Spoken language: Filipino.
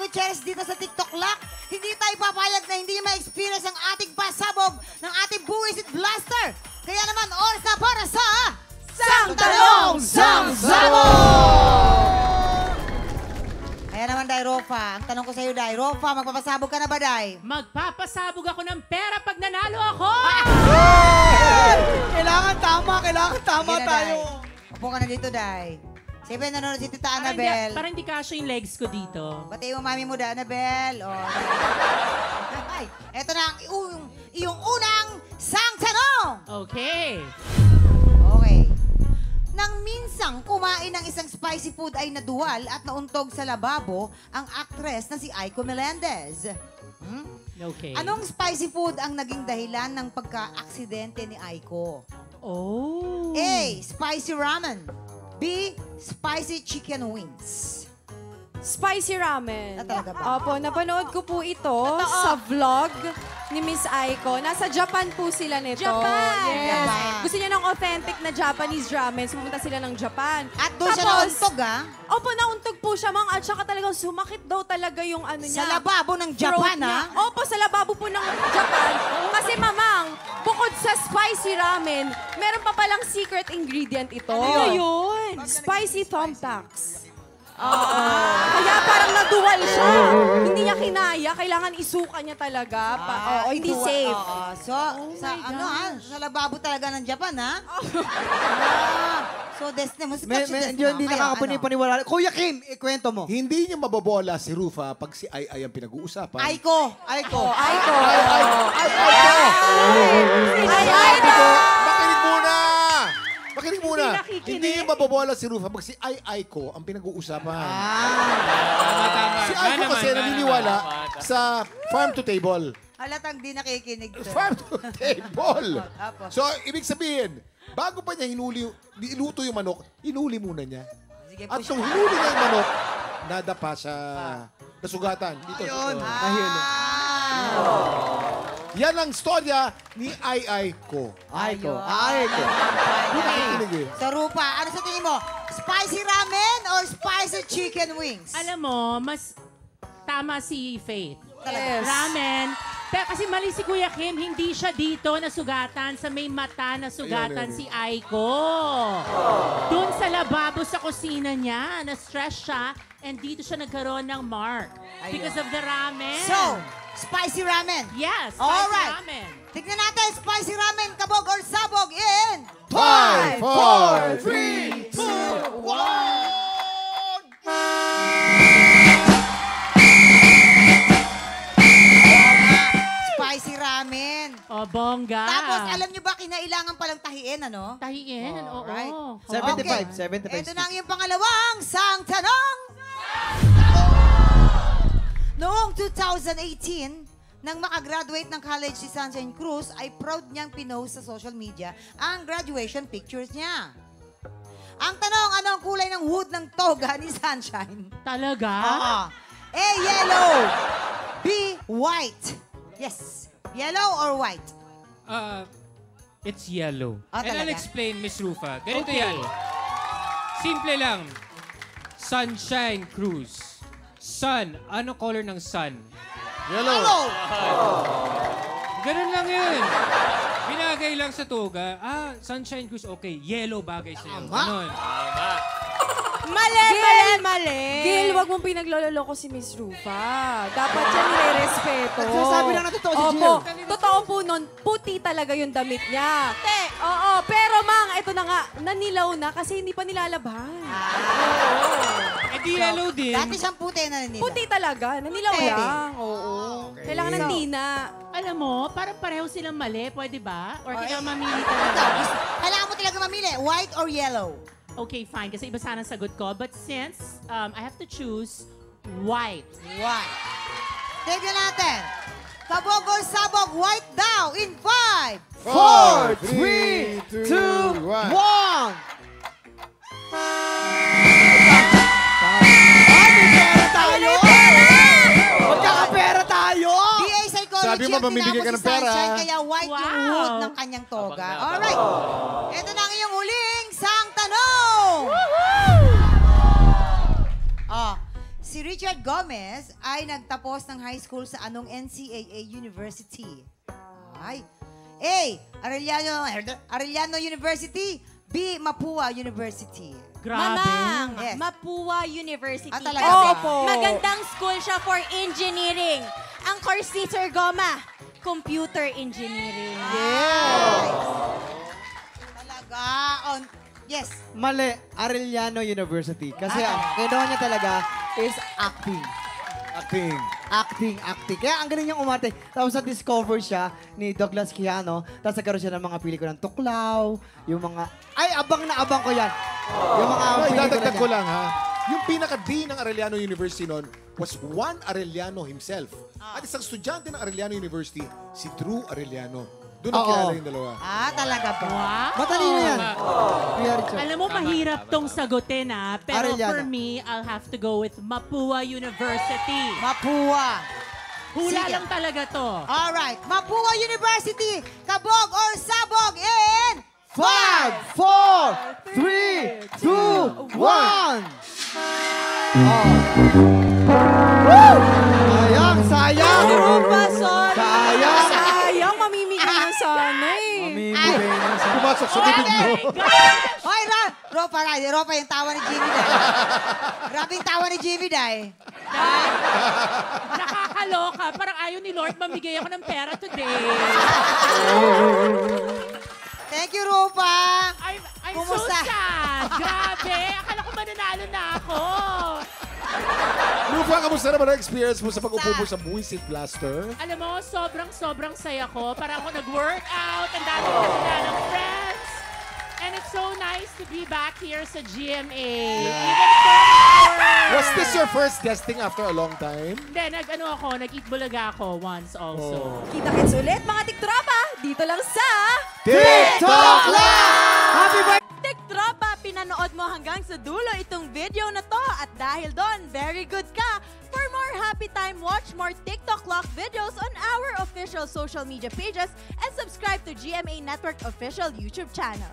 Maricheres dito sa TikTok Lock. Hindi tayo papayag na hindi ma-experience ang ating pasabog ng ating Buwisit Blaster. Kaya naman, oras na para sa... Sang Tanong, Sang Sabog! Kaya naman, Day Rofa, ang tanong ko sa iyo, Day Rofa, magpapasabog ka na ba, Day? Magpapasabog ako ng pera pag nanalo ako! Kailangan tama Sige na, tayo. Day. Upo ka na dito, Day. Siyempre, nanonood si Tita Annabel. Parang hindi kasya yung legs ko dito. Pati yung mami mo, da, Annabel. Oh, ay, eto na ang iyong unang Sang Tanong! Okay. Okay. Nang minsang kumain ng isang spicy food ay naduwal at nauntog sa lababo ang aktres na si Aiko Melendez. Okay. Anong spicy food ang naging dahilan ng pagka-aksidente ni Aiko? Oh. A. Spicy ramen. B. Spicy chicken wings. Spicy ramen. Talaga ba? Opo, napanood ko po ito sa vlog ni Miss Aiko. Nasa Japan po sila nito. Japan! Yes. Japan. Gusto niya ng authentic na Japanese ramen. Pumunta sila ng Japan. At doon siya nauntog, ha? Opo, nauntog po siya, Mang. At saka talagang sumakit daw talaga yung ano niya. Sa lababo ng throat Japan, niya. ha? Opo, sa lababo po ng Japan. Kasi, Mamang, bukod sa spicy ramen, meron pa palang secret ingredient ito. Ano yun? Spicy thumbtacks. Kaya parang naduwal siya. Hindi niya kinaya. Kailangan isuka niya talaga. Hindi ito, safe. So, sa lababo talaga ng Japan, ha? So, Desne, musika si Desne. Hindi nakakapaniwala. Kuya Kim, ikwento mo. Hindi niya mabobola si Rufa pag si Ay ang pinag-uusapan. Aiko. Aiko. Makinig muna! Makinig muna! Hindi nakikinig. Hindi niya mabobola si Rufa pag si Ay ko ang pinag-uusapan. Tama. Si Ay kasi naniniwala sa farm to table. Halatang di nakikinig to. Farm to table. Apo. So, ibig sabihin, bago pa niya iluto yung manok, hinuli muna niya. Sige po At siya. nung hinuli niya yung manok, nadapa sa nasugatan. Dito. Nahilo. Yan ang storya ni Ay ko. Aiko. Hindi nakikinig eh. So, Rupa, ano sa tingin mo? Spicy ramen or spicy chicken wings? Alam mo, mas tama si Faith. Yes. Ramen. Pero kasi mali si Kuya Kim, hindi siya dito nasugatan, sa may mata nasugatan Ayan, si Aiko. Doon sa lababo sa kusina niya, na-stress siya, and dito siya nagkaroon ng mark. Because of the ramen. So, spicy ramen. Yes, spicy Alright. ramen. Tignan natin, spicy ramen, kabog or sabog in... 5, 4, 3, 2, 1. Spicy ramen. Oh, bongga. Tapos, alam niyo ba, kinailangan palang tahiin, ano? Tahiin, oo. Alright. 75. Ito na ang iyong pangalawang Sang Tanong. Noong 2018, nang makagraduate ng college si Sunshine Cruz, ay proud niyang pinost sa social media ang graduation pictures niya. Ang tanong, ano ang kulay ng hood ng toga ni Sunshine? Talaga? A, yellow. B, white. Yes. Yellow or white? It's yellow. Ah, And I'll talaga? explain, Miss Rufa. Ganito Okay. yan. Simple lang. Sunshine Cruise. Sun. Ano color ng sun? Yellow. Ganun lang yun. Binagay lang sa toga. Sunshine Cruise, okay. Yellow bagay sa'yo. Ganun. Mali. Gil, wag mong pinaglololoko si Miss Rufa. Dapat yan nire-respeto. Nagsasabi lang na totoo si Jill. Opo, totoo po nun, puti talaga yung damit niya. Oo, pero Mang, ito na nga, nanilaw na kasi hindi pa nilalaban. Eh di yellow din. Dati siyang puti na nila. Puti talaga, nanilaw Puti. lang. Oo. Kailangan ng tina. Alam mo, parang pareho silang mali. Pwede ba? Or ikaw Ay. mamili talaga? Kailangan mo talaga mamili, white or yellow? Okay, fine. Kasi iba sana ang sagot ko. But since I have to choose white. White. Tignan natin. Kabog or sabog, white daw in 5, 4, 3, 2, 1. Tayo! Magkakapera tayo! BA Psychology Sabi mo, ang mamimigay ka tinapos ng si pera. Sunshine, kaya white yung Wow. hood ng kanyang toga. Alright. Ito na ang iyong huling Sang Tanong. Si si Richard Gomez ay nagtapos ng high school sa anong NCAA University? Ay. A. Arellano University. B. Mapua University. Grabe. Mamang, Yes. Mapua University. Ah, talaga Kasi ba? magandang school siya for engineering. Ang course ni Sir Goma, computer engineering. Talaga. Yes. Mali, Arellano University. Kasi ang kinuha niya talaga is acting. Acting. Kaya ang galing niyang umarte. Tapos na-discover siya ni Douglas Quijano. Tapos nagkaroon siya ng mga pelikulang Tuklaw, yung mga... Ay, abang na abang ko yan. Yung mga Ay, pelikula dadagdag niya. ko lang ha. Yung pinaka-dean ng Arellano University noon was Juan Arellano himself. At isang estudyante ng Arellano University, si Drew Arellano. Doon ang Oo. kilala yung dalawa. Talaga ba? Wow. Matalino yan. Kuya Richard. Alam mo, mahirap tong sagutin pero Arellano. for me, I'll have to go with Mapua University. Mapua. Hula Sige. lang talaga to. Alright. Mapua University. Kabog or sabog in... 5, 4, 3, 2, 1. Sayang! Rupa, sorry. Sayang! Sayang, mamimigay na sana eh. Mamimigay na sa... Pumasok sa bibig mo. Hoy, Ropa yung tawa ni Jimmy Day. Grabe yung tawa ni Jimmy Day. Nakakaloka. Parang ayaw ni Lord mamigay ako ng pera today. Thank you, Ropa. I'm Kumusta? so sad. Grabe. Akala ko mananalo na ako. Rufa, kamusta naman ang experience mo sa pag-upo mo sa Buwisit Blaster? Alam mo, sobrang saya ko. Parang ako nag-workout. Ang dami ko na ng friends. And it's so nice to be back here sa GMA. Even for... Was this your first guesting after a long time? Hindi, nag-eat bulaga ako once also. Kita-kits ulit, mga tiktropa. Dito lang sa... TikTok lang! Happy birthday! Tiktropa, pinanood mo hanggang sa dulo itong video na to. At dahil doon, very good ka. For more happy time, watch more TikTok Lock videos on our official social media pages and subscribe to GMA Network official YouTube channel.